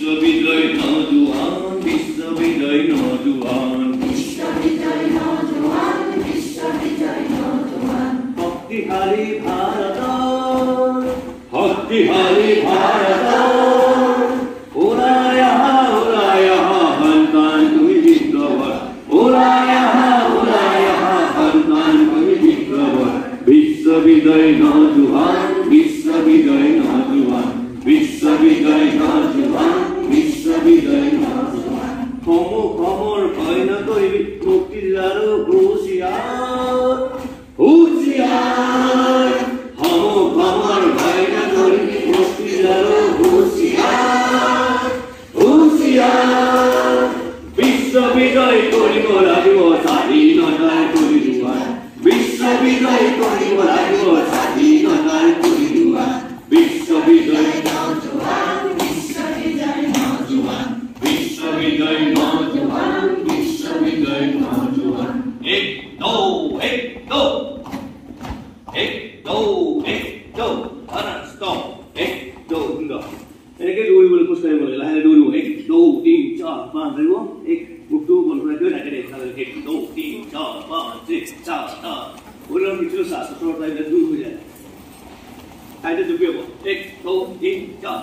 বিশ্ববিদ্যালয় নজওয়ান বিশ্ববিদ্যালয় নজওয়ান বিশ্ববিদ্যালয় নজওয়ান বিশ্ববিদ্যালয় নজওয়ান শক্তিশালী ভাৰত শক্তিশালী ভাৰত ওলাই আহা সন্তান তুমি বিপ্লৱৰ ওলাই আহা সন্তান তুমি বিপ্লৱৰ বিশ্ববিদ্যালয় নজওয়ান বিশ্ববিদ্যালয় নজওয়ান বিশ্ববিদ্যালয় নজওয়ান বিশ্ববিদ্যালয় নজওয়ান সমৰ ভয় নকৰিবি মুক্তিৰ আৰু হুঁচিয়াৰ হুঁচিয়াৰ সমৰ ভয় নকৰিবি মুক্তিৰ আৰু হুঁচিয়াৰ হুঁচিয়াৰ বিশ্ববিদ্যালয় কৰিব লাগিব স্বাধীনতাৰ পৰিলোৱা বিশ্ববিদ্যালয় কৰিব লাগিব স্বাধীনতাৰ পৰিলোৱা বিশ্ববিদ্যালয় নজওয়ান বিশ্ববিদ্যালয় নজওয়ান বিশ্ববিদ্যালয় নজওয়ান বিশ্ববিদ্যালয় নজওয়ান এক দো stop এক দো এনেকে দৌৰিবলৈ খোজকাঢ়িব লাগে লাহে দৌৰিব এক দো 3 4 5 ধৰিব এক মুখটো বন্ধ কৰি থৈ থাকে এক দো 3 4 5 6 7 ওলৰ ভিতৰত শ্বাসৰ টাইমত দূৰ হৈ যায় আইতে জুপিব এক দো 3 4